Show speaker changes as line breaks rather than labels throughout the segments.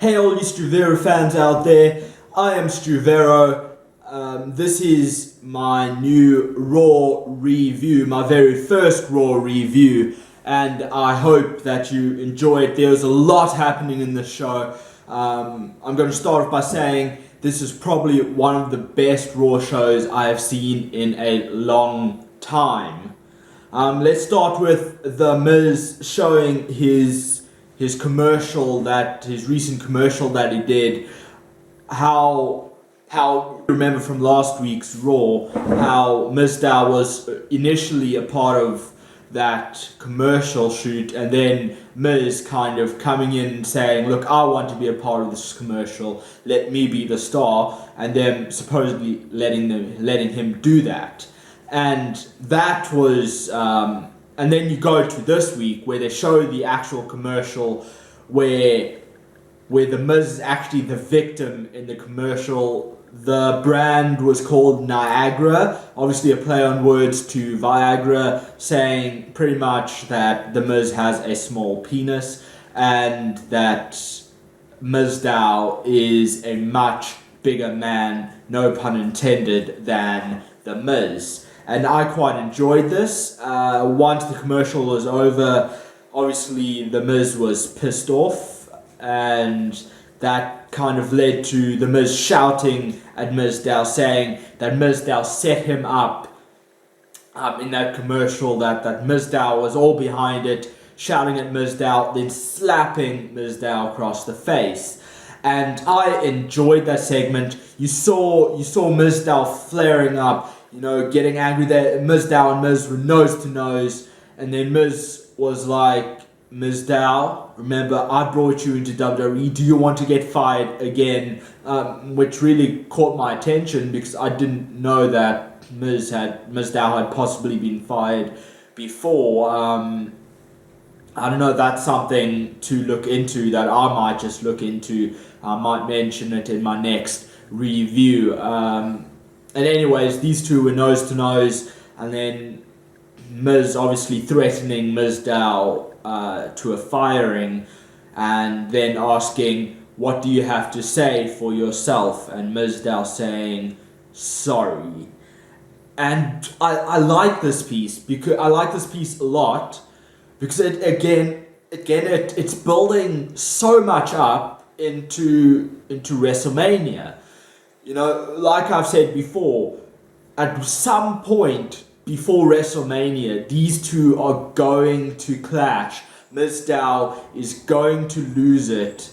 Hey all you Struvero fans out there, I am Struvero. This is my new Raw review, my very first Raw review, and I hope that you enjoy it. There's a lot happening in this show. I'm going to start off by saying this is probably one of the best Raw shows I have seen in a long time. Let's start with The Miz showing his commercial, his recent commercial that he did. How remember from last week's Raw how Mizdow was initially a part of that commercial shoot, and then Miz kind of coming in and saying, look, I want to be a part of this commercial, let me be the star, and then supposedly letting him do that. And that was and then you go to this week where they show the actual commercial where the Miz is actually the victim in the commercial. The brand was called Niagara, obviously a play on words to Viagra, saying pretty much that the Miz has a small penis and that Mizdow is a much bigger man, no pun intended, than the Miz. And I quite enjoyed this. Once the commercial was over, obviously the Miz was pissed off, and that kind of led to the Miz shouting at Mizdow, saying that Mizdow set him up in that commercial, that Mizdow was all behind it, shouting at Mizdow, then slapping Mizdow across the face. And I enjoyed that segment. You saw Mizdow flaring up, getting angry there. Mizdow and Miz were nose to nose, and then Miz was like, Mizdow, remember I brought you into WWE, do you want to get fired again? Which really caught my attention because I didn't know that Mizdow had possibly been fired before. I don't know, that's something to look into that I might just look into. I might mention it in my next review. And anyways, these two were nose to nose, and then Miz obviously threatening Mizdow to a firing, and then asking, what do you have to say for yourself? And Mizdow saying, sorry. And I like this piece, because I like this piece a lot, because it's building so much up into WrestleMania. Like I've said before, at some point before WrestleMania, these two are going to clash. Mizdow is going to lose it,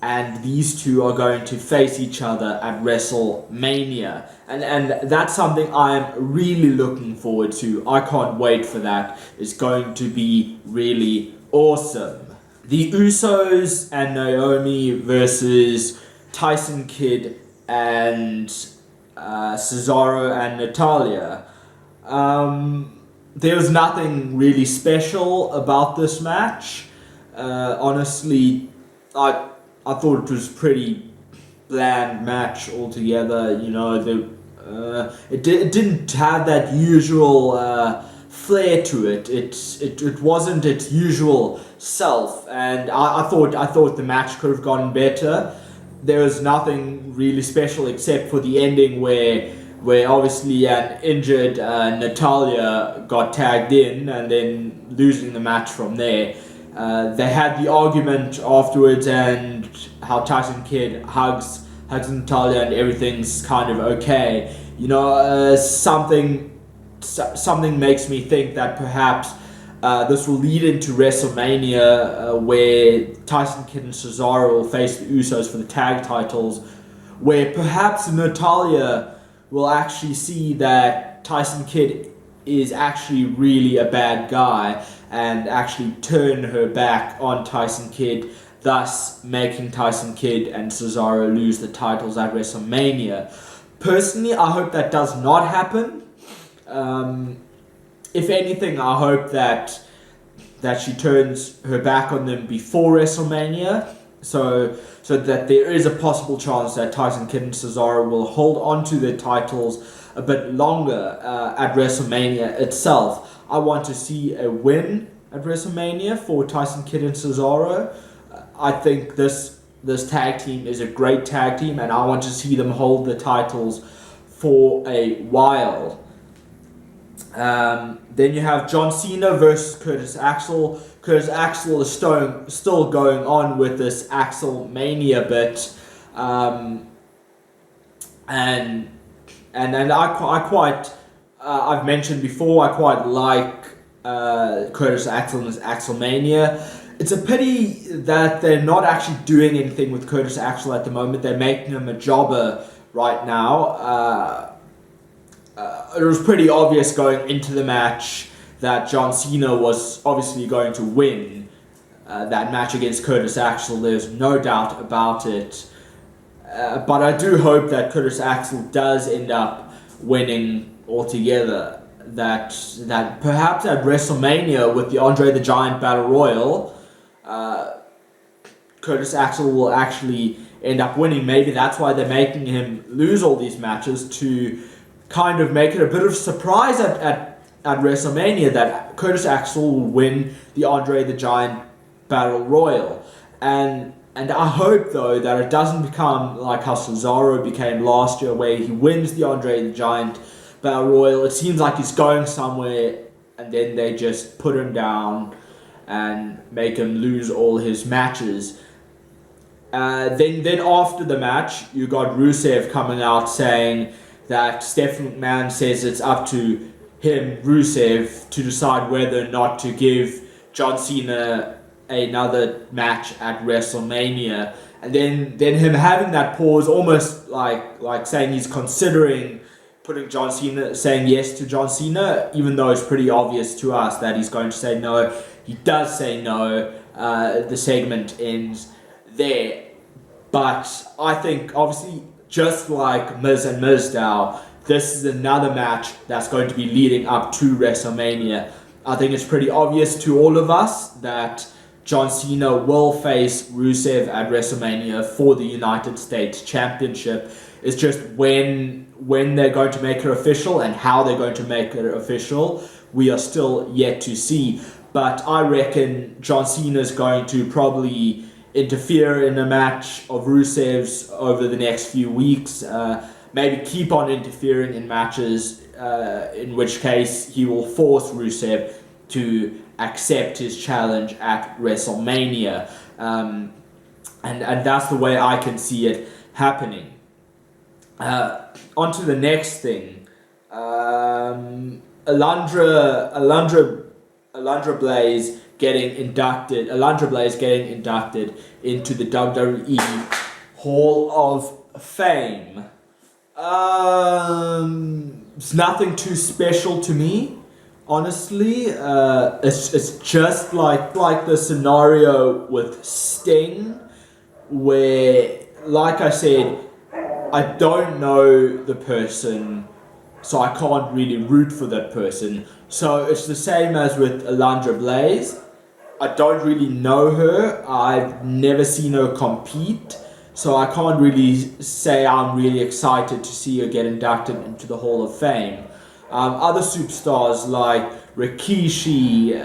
and these two are going to face each other at WrestleMania. And that's something I'm really looking forward to. I can't wait for that. It's going to be really awesome. The Usos and Naomi versus Tyson Kidd and Cesaro and Natalya. There was nothing really special about this match. Honestly, I thought it was a pretty bland match altogether. It didn't have that usual flair to it. It wasn't its usual self, and I thought the match could have gone better. There was nothing really special except for the ending where obviously an injured Natalya got tagged in and then losing the match from there. They had the argument afterwards, and how Tyson Kidd hugs Natalya and everything's kind of okay. Something makes me think that perhaps this will lead into WrestleMania, where Tyson Kidd and Cesaro will face the Usos for the tag titles, where perhaps Natalya will actually see that Tyson Kidd is actually really a bad guy and actually turn her back on Tyson Kidd, thus making Tyson Kidd and Cesaro lose the titles at WrestleMania. Personally, I hope that does not happen. If anything, I hope that she turns her back on them before WrestleMania, so that there is a possible chance that Tyson Kidd and Cesaro will hold on to their titles a bit longer at WrestleMania itself. I want to see a win at WrestleMania for Tyson Kidd and Cesaro. I think this this tag team is a great tag team, and I want to see them hold the titles for a while. Then you have John Cena versus Curtis Axel. Curtis Axel is still going on with this Axel Mania bit, and I quite I've mentioned before, I quite like Curtis Axel and his Axel Mania. It's a pity that they're not actually doing anything with Curtis Axel at the moment. They're making him a jobber right now. It was pretty obvious going into the match that John Cena was obviously going to win that match against Curtis Axel. There's no doubt about it. But I do hope that Curtis Axel does end up winning altogether. That perhaps at WrestleMania with the Andre the Giant Battle Royal, Curtis Axel will actually end up winning. Maybe that's why they're making him lose all these matches, to kind of make it a bit of a surprise at WrestleMania that Curtis Axel will win the Andre the Giant Battle Royal. And I hope, though, that it doesn't become like how Cesaro became last year, where he wins the Andre the Giant Battle Royal. It seems like he's going somewhere, and then they just put him down and make him lose all his matches. Then after the match, you got Rusev coming out saying that Stephanie McMahon says it's up to him, Rusev, to decide whether or not to give John Cena another match at WrestleMania. And then him having that pause, almost like saying he's considering putting John Cena, saying yes to John Cena, even though it's pretty obvious to us that he's going to say no. He does say no. The segment ends there. But I think, obviously, just like Miz and Mizdow, this is another match that's going to be leading up to WrestleMania. I think it's pretty obvious to all of us that John Cena will face Rusev at WrestleMania for the United States Championship. It's just when they're going to make it official and how they're going to make it official, we are still yet to see. But I reckon John Cena is going to probably interfere in a match of Rusev's over the next few weeks. Maybe keep on interfering in matches, in which case he will force Rusev to accept his challenge at WrestleMania. And that's the way I can see it happening. On to the next thing. Alundra Blaze getting inducted into the WWE Hall of Fame. It's nothing too special to me, honestly. It's just like the scenario with Sting, where, like I said, I don't know the person, so I can't really root for that person. So it's the same as with Alundra Blaze. I don't really know her. I've never seen her compete, so I can't really say I'm really excited to see her get inducted into the Hall of Fame. Other superstars like Rikishi,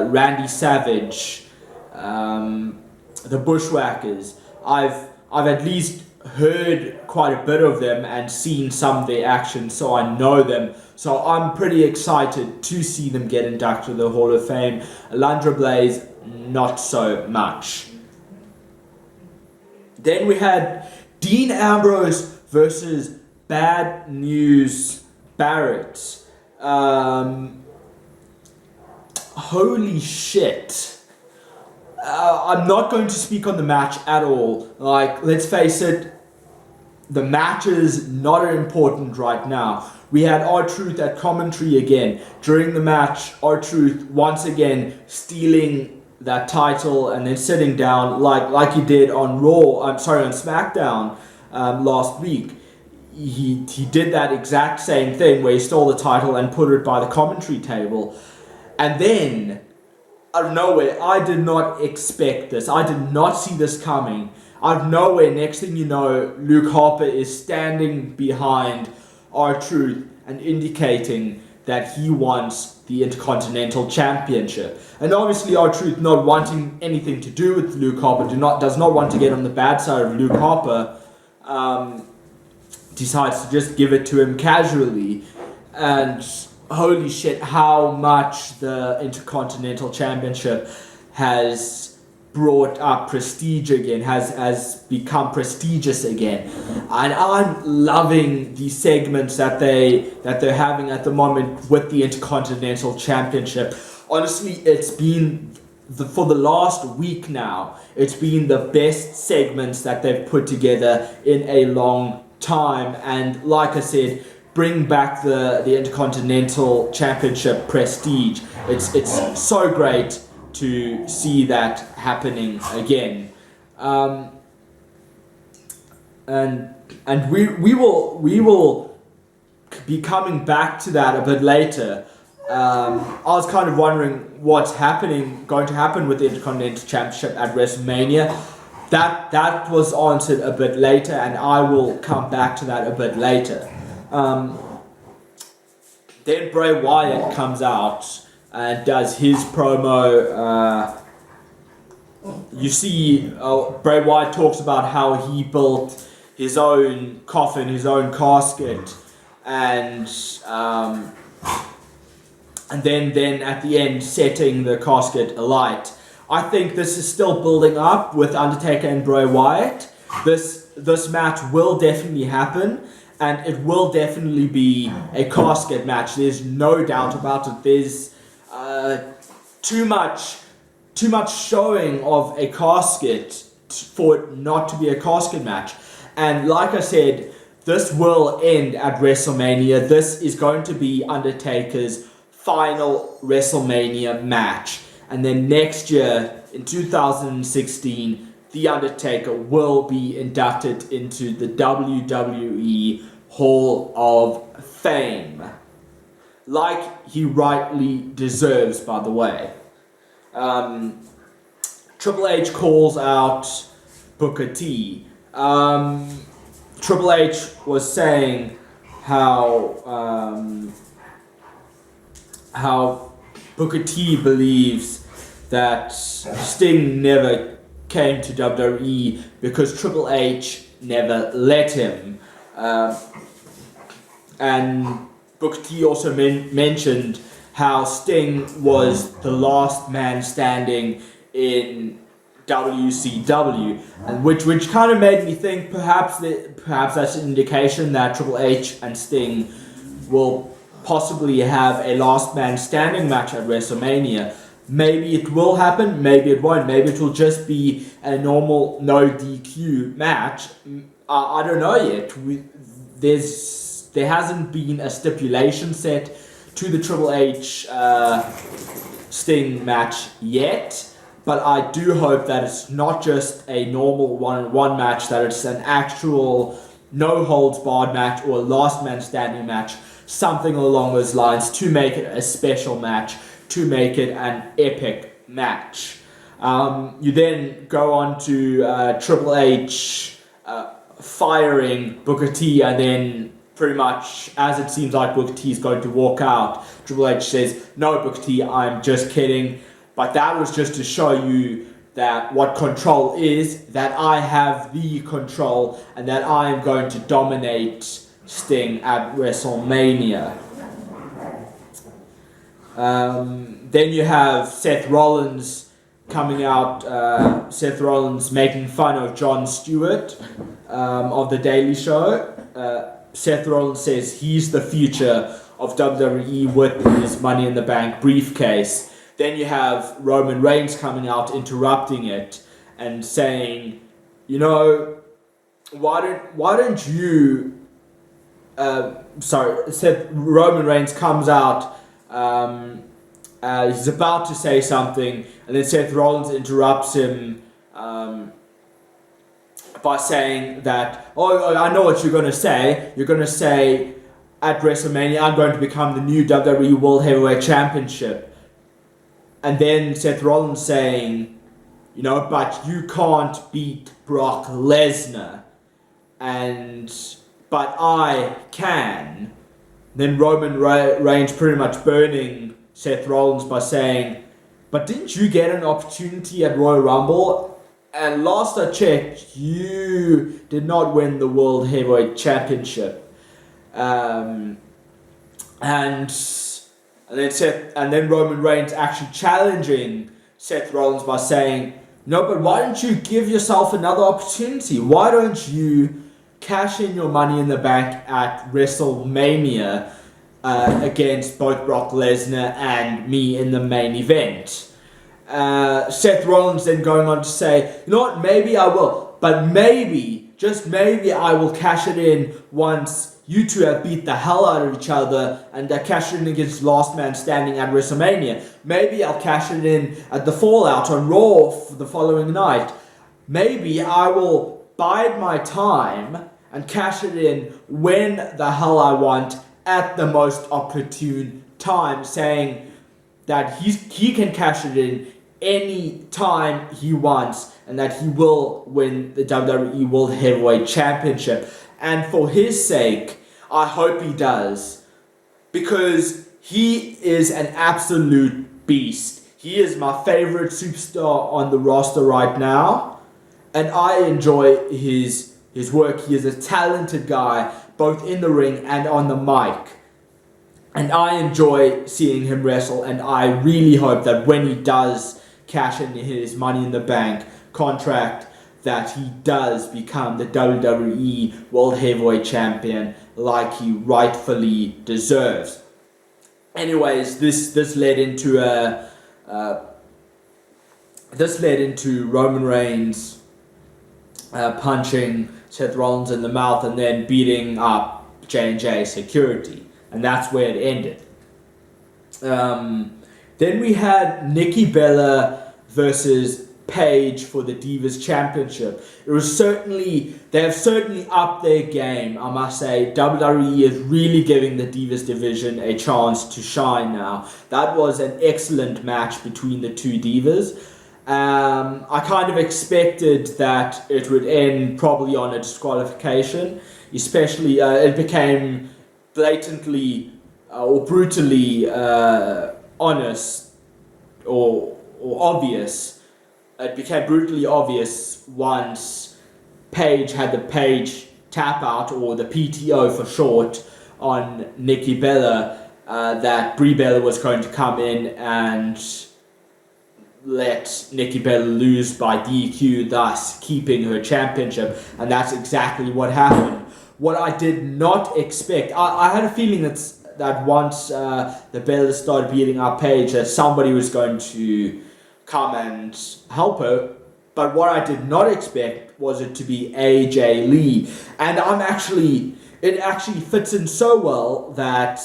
Randy Savage, the Bushwhackers, I've at least heard quite a bit of them and seen some of their action, so I know them. So I'm pretty excited to see them get inducted to the Hall of Fame. Alundra Blaze, not so much. Then we had Dean Ambrose versus Bad News Barrett. Holy shit. I'm not going to speak on the match at all. Like, let's face it, the match is not important right now. We had R-Truth at commentary again. During the match, R-Truth once again stealing that title and then sitting down like he did on on SmackDown last week. He did that exact same thing where he stole the title and put it by the commentary table. And then, out of nowhere, I did not expect this. I did not see this coming. Out of nowhere, next thing you know, Luke Harper is standing behind R-Truth and indicating that he wants the Intercontinental Championship. And obviously R-Truth, not wanting anything to do with Luke Harper, does not want to get on the bad side of Luke Harper, decides to just give it to him casually. And holy shit, how much the Intercontinental Championship has brought up prestige again, has become prestigious again. And I'm loving the segments that they're having at the moment with the Intercontinental Championship. Honestly, it's been for the last week now, it's been the best segments that they've put together in a long time. And like I said, bring back the Intercontinental Championship prestige. It's so great to see that happening again, and we will be coming back to that a bit later. I was kind of wondering what's going to happen with the Intercontinental Championship at WrestleMania. That was answered a bit later, and I will come back to that a bit later. Then Bray Wyatt comes out and does his promo. You see, Bray Wyatt talks about how he built his own coffin, his own casket, and then at the end setting the casket alight. I think this is still building up with Undertaker and Bray Wyatt. This match will definitely happen, and it will definitely be a casket match. There's no doubt about it. There's too much showing of a casket for it not to be a casket match. And like I said, this will end at WrestleMania. This is going to be Undertaker's final WrestleMania match. And then next year, in 2016, The Undertaker will be inducted into the WWE Hall of Fame. Like he rightly deserves, by the way. Triple H calls out Booker T. Triple H was saying how Booker T believes that Sting never came to WWE because Triple H never let him. And Booker T also mentioned how Sting was the last man standing in WCW, and which kind of made me think perhaps that's an indication that Triple H and Sting will possibly have a last man standing match at WrestleMania. Maybe it will happen, maybe it won't. Maybe it will just be a normal no DQ match. I don't know yet. There hasn't been a stipulation set to the Triple H Sting match yet, but I do hope that it's not just a normal one-on-one match, that it's an actual no-holds-barred match or a last-man-standing match, something along those lines, to make it a special match, to make it an epic match. You then go on to Triple H firing Booker T, and then pretty much as it seems like Booker T is going to walk out, Triple H says, "No, Booker T, I'm just kidding." But that was just to show you that what control is, that I have the control, and that I am going to dominate Sting at WrestleMania. Then you have Seth Rollins coming out, Seth Rollins making fun of Jon Stewart of The Daily Show. Seth Rollins says he's the future of WWE with his Money in the Bank briefcase. Then you have Roman Reigns coming out, interrupting it and saying, you know, why don't you... Roman Reigns comes out, he's about to say something, and then Seth Rollins interrupts him by saying that, oh, I know what you're going to say. You're going to say, at WrestleMania, I'm going to become the new WWE World Heavyweight Championship. And then Seth Rollins saying, you know, but you can't beat Brock Lesnar. But I can. Then Roman Reigns pretty much burning Seth Rollins by saying, but didn't you get an opportunity at Royal Rumble? And last I checked, you did not win the World Heavyweight Championship. And then Roman Reigns actually challenging Seth Rollins by saying, no, but why don't you give yourself another opportunity? Why don't you cash in your Money in the Bank at WrestleMania against both Brock Lesnar and me in the main event? Seth Rollins then going on to say, you know what, maybe I will, but maybe, just maybe I will cash it in once you two have beat the hell out of each other and cash it in against Last Man Standing at WrestleMania. Maybe I'll cash it in at the Fallout on Raw for the following night. Maybe I will bide my time and cash it in when the hell I want at the most opportune time, saying that he can cash it in any time he wants and that he will win the WWE World Heavyweight Championship. And for his sake, I hope he does, because he is an absolute beast. He is my favorite superstar on the roster right now, and I enjoy his work. He is a talented guy, both in the ring and on the mic. And I enjoy seeing him wrestle, and I really hope that when he does cash in his Money in the Bank contract, that he does become the WWE World Heavyweight Champion like he rightfully deserves. Anyways, this led into Roman Reigns punching Seth Rollins in the mouth and then beating up J&J Security, and that's where it ended. Then we had Nikki Bella versus Paige for the Divas Championship. They have certainly upped their game, I must say. WWE is really giving the Divas division a chance to shine now. That was an excellent match between the two Divas. I kind of expected that it would end probably on a disqualification, especially it became blatantly or brutally honest or obvious. It became brutally obvious once Paige had the Paige tap out, or the PTO for short, on Nikki Bella, that Brie Bella was going to come in and let Nikki Bella lose by DQ, thus keeping her championship, and that's exactly what happened. What I did not expect, I had a feeling that once the Bellas started beating up Paige, that somebody was going to come and help her, but what I did not expect was it to be AJ Lee. And it actually fits in so well that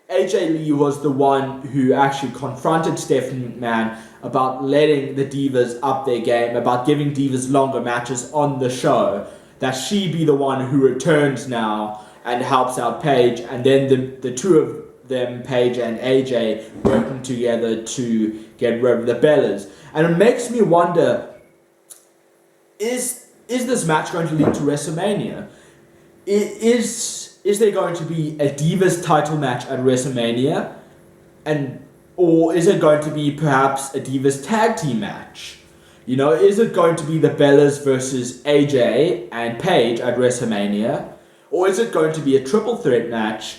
AJ Lee was the one who actually confronted Stephanie McMahon about letting the Divas up their game, about giving Divas longer matches on the show, that she be the one who returns now and helps out Paige, and then the two of them, Paige and AJ, working together to get rid of the Bellas. And it makes me wonder, is this match going to lead to WrestleMania? Is there going to be a Divas title match at WrestleMania? Or is it going to be perhaps a Divas tag team match? You know, is it going to be the Bellas versus AJ and Paige at WrestleMania? Or is it going to be a triple threat match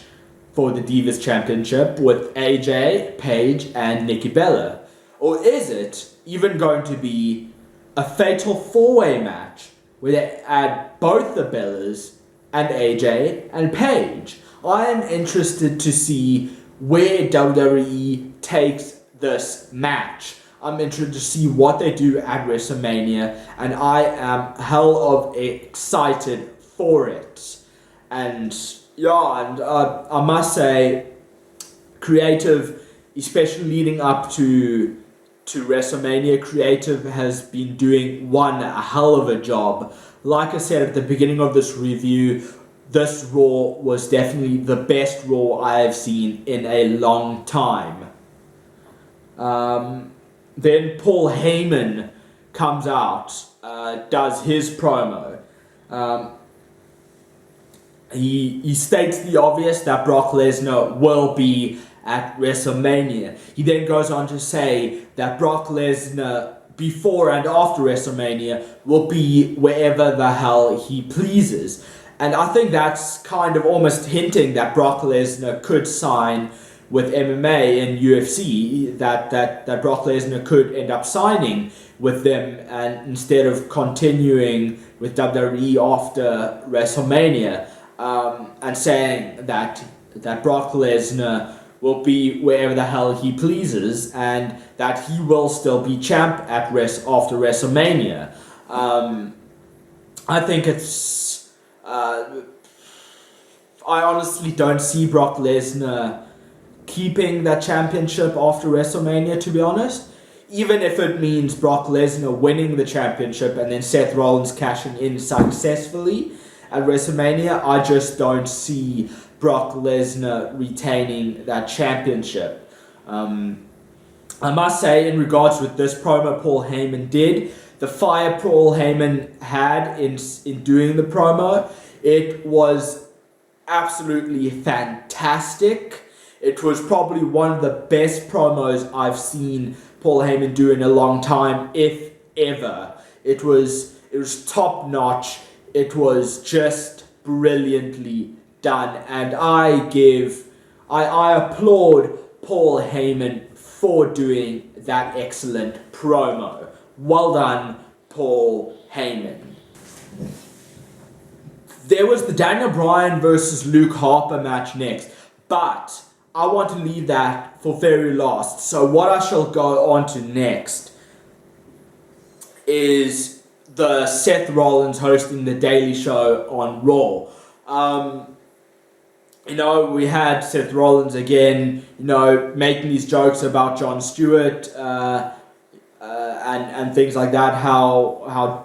for the Divas Championship with AJ, Paige, and Nikki Bella? Or is it even going to be a fatal four-way match where they add both the Bellas and AJ and Paige? I am interested to see where WWE takes this match. I'm interested to see what they do at WrestleMania, and I am hell of excited for it. And I must say, creative, especially leading up to WrestleMania, creative has been doing a hell of a job. Like I said at the beginning of this review, this Raw was definitely the best Raw I have seen in a long time. Then Paul Heyman comes out, does his promo. he states the obvious that Brock Lesnar will be at WrestleMania. He then goes on to say that Brock Lesnar, before and after WrestleMania, will be wherever the hell he pleases. And I think that's kind of almost hinting that Brock Lesnar could sign with MMA and UFC, that Brock Lesnar could end up signing with them, and instead of continuing with WWE after WrestleMania, and saying that Brock Lesnar will be wherever the hell he pleases, and that he will still be champ at after WrestleMania. I think it's I honestly don't see Brock Lesnar keeping that championship after WrestleMania, to be honest. Even if it means Brock Lesnar winning the championship and then Seth Rollins cashing in successfully at WrestleMania, I just don't see Brock Lesnar retaining that championship. I must say, in regards with this promo Paul Heyman did, the fire Paul Heyman had in doing the promo, it was absolutely fantastic. It was probably one of the best promos I've seen Paul Heyman do in a long time, if ever. It was top notch. It was just brilliantly done, and I applaud Paul Heyman for doing that excellent promo. Well done, Paul Heyman. There was the Daniel Bryan versus Luke Harper match next, but I want to leave that for very last. So what I shall go on to next is the Seth Rollins hosting the Daily Show on Raw. We had Seth Rollins again, making these jokes about Jon Stewart and things like that, how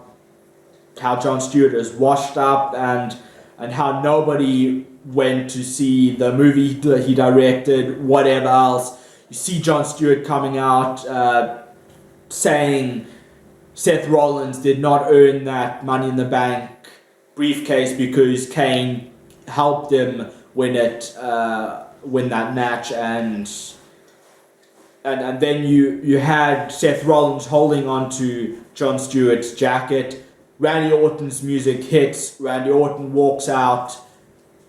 Jon Stewart is washed up, and how nobody went to see the movie he directed, whatever else. You see Jon Stewart coming out saying Seth Rollins did not earn that Money in the Bank briefcase because Kane helped him win that match, and then you had Seth Rollins holding on to Jon Stewart's jacket. Randy Orton's music hits, Randy Orton walks out,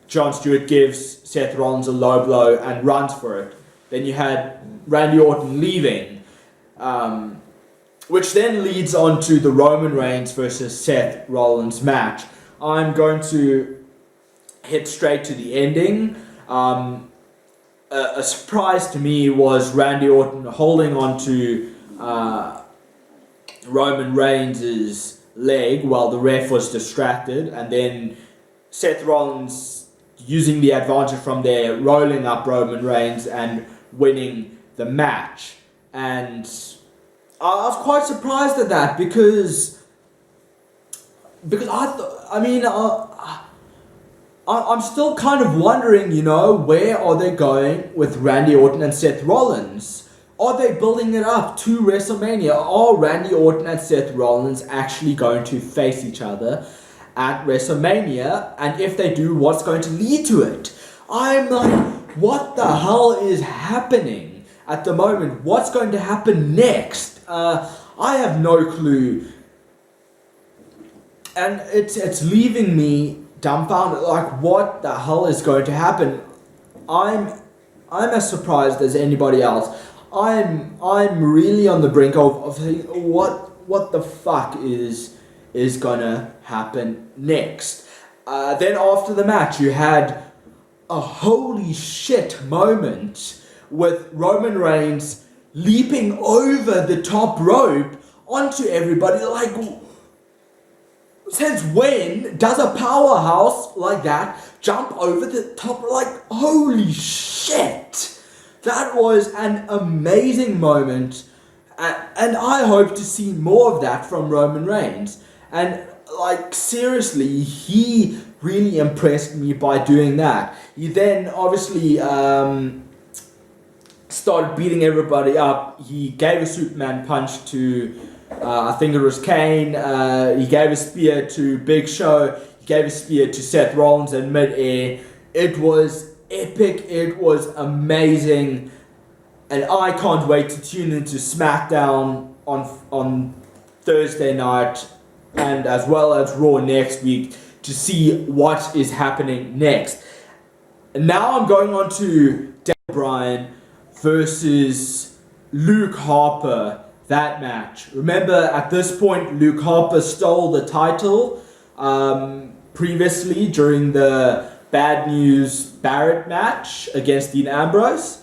Jon Stewart gives Seth Rollins a low blow and runs for it. Then you had Randy Orton leaving, which then leads on to the Roman Reigns versus Seth Rollins match. I'm going to hit straight to the ending. A surprise to me was Randy Orton holding on to Roman Reigns' leg while the ref was distracted, and then Seth Rollins using the advantage from there, rolling up Roman Reigns and winning the match. And I was quite surprised at that because I'm still kind of wondering, where are they going with Randy Orton and Seth Rollins? Are they building it up to WrestleMania? Are Randy Orton and Seth Rollins actually going to face each other at WrestleMania? And if they do, what's going to lead to it? I'm like, what the hell is happening at the moment? What's going to happen next? I have no clue. And it's leaving me dumbfounded. Like, what the hell is going to happen? I'm as surprised as anybody else. I'm really on the brink of thinking, what the fuck is gonna happen next? Then after the match, you had a holy shit moment with Roman Reigns leaping over the top rope onto everybody. Like, since when does a powerhouse like that jump over the top? Like, holy shit! That was an amazing moment, and I hope to see more of that from Roman Reigns. And like, seriously, he really impressed me by doing that. He then obviously started beating everybody up. He gave a Superman punch to, I think it was Kane. He gave a spear to Big Show. He gave a spear to Seth Rollins in mid-air. It was epic, it was amazing, and I can't wait to tune into SmackDown on Thursday night, and as well as Raw next week, to see what is happening next. And now I'm going on to Daniel Bryan versus Luke Harper, that match. Remember, at this point, Luke Harper stole the title previously during the Bad News Barrett match against Dean Ambrose.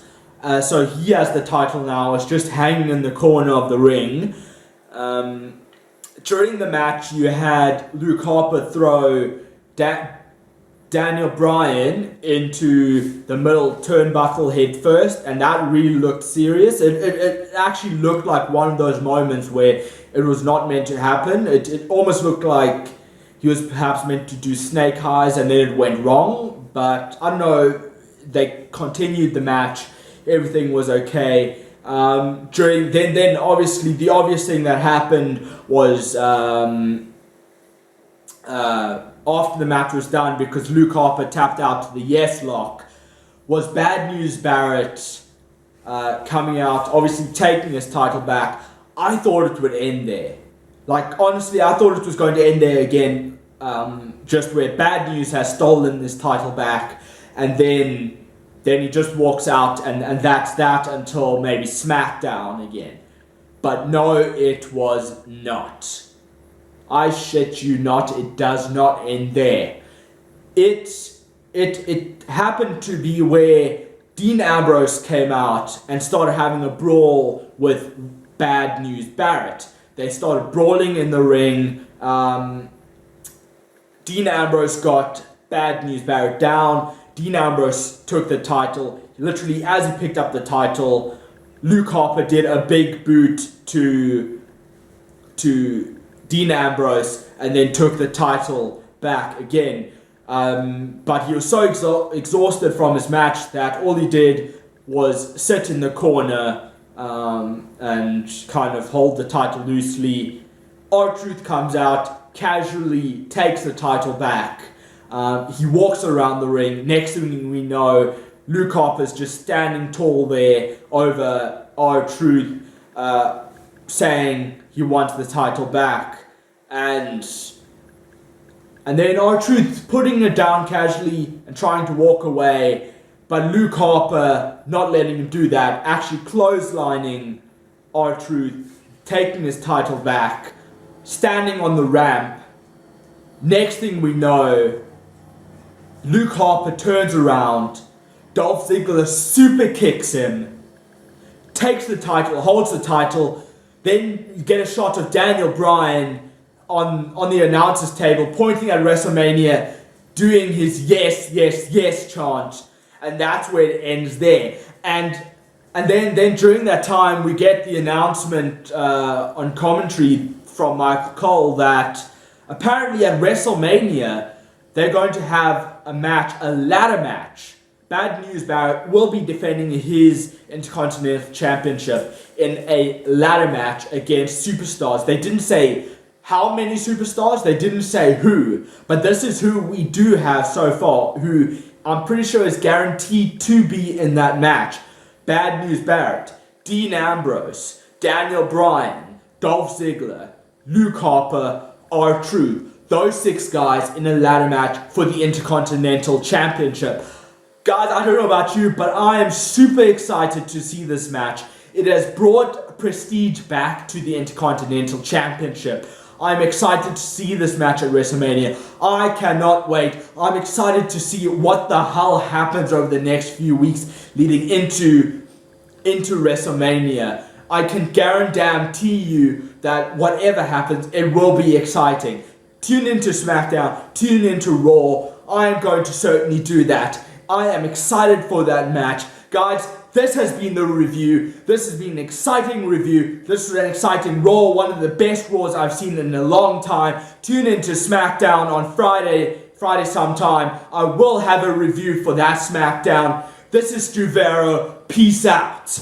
So he has the title now. It's just hanging in the corner of the ring. During the match, you had Luke Harper throw Daniel Bryan into the middle turnbuckle head first, and that really looked serious. It actually looked like one of those moments where it was not meant to happen. It almost looked like he was perhaps meant to do snake eyes and then it went wrong, but I don't know, they continued the match, everything was okay. Then obviously the obvious thing that happened was after the match was done, because Luke Harper tapped out to the yes lock, was Bad News Barrett coming out, obviously taking his title back. I thought it would end there. Like, honestly, I thought it was going to end there again, just where Bad News has stolen this title back, and then he just walks out, and that's that until maybe SmackDown again. But no, it was not. I shit you not, it does not end there. It happened to be where Dean Ambrose came out and started having a brawl with Bad News Barrett. They started brawling in the ring. Dean Ambrose got Bad News Barrett down. Dean Ambrose took the title. Literally, as he picked up the title, Luke Harper did a big boot to Dean Ambrose and then took the title back again. But he was so exhausted from his match that all he did was sit in the corner and kind of hold the title loosely. R-Truth comes out, casually takes the title back. He walks around the ring. Next thing we know, Luke Harper's just standing tall there over R-Truth, saying he wants the title back. And then R-Truth putting it down casually and trying to walk away, but Luke Harper not letting him do that, actually clotheslining R-Truth, taking his title back, standing on the ramp. Next thing we know, Luke Harper turns around, Dolph Ziggler super kicks him, takes the title, holds the title. Then you get a shot of Daniel Bryan on the announcer's table, pointing at WrestleMania, doing his yes, yes, yes chant. And that's where it ends there. And then during that time, we get the announcement on commentary from Michael Cole that apparently at WrestleMania, they're going to have a match, a ladder match. Bad News Barrett will be defending his Intercontinental Championship in a ladder match against superstars. They didn't say how many superstars, they didn't say who, but this is who we do have so far, who I'm pretty sure is guaranteed to be in that match. Bad News Barrett, Dean Ambrose, Daniel Bryan, Dolph Ziggler, Luke Harper, R-Truth. Those 6 guys in a ladder match for the Intercontinental Championship. Guys, I don't know about you, but I am super excited to see this match. It has brought prestige back to the Intercontinental Championship. I'm excited to see this match at WrestleMania. I cannot wait. I'm excited to see what the hell happens over the next few weeks leading into WrestleMania. I can guarantee you that whatever happens, it will be exciting. Tune into SmackDown, tune into Raw. I am going to certainly do that. I am excited for that match. Guys, this has been the review. This has been an exciting review. This was an exciting Raw, one of the best Raws I've seen in a long time. Tune into SmackDown on Friday sometime. I will have a review for that SmackDown. This is Stu Vero. Peace out.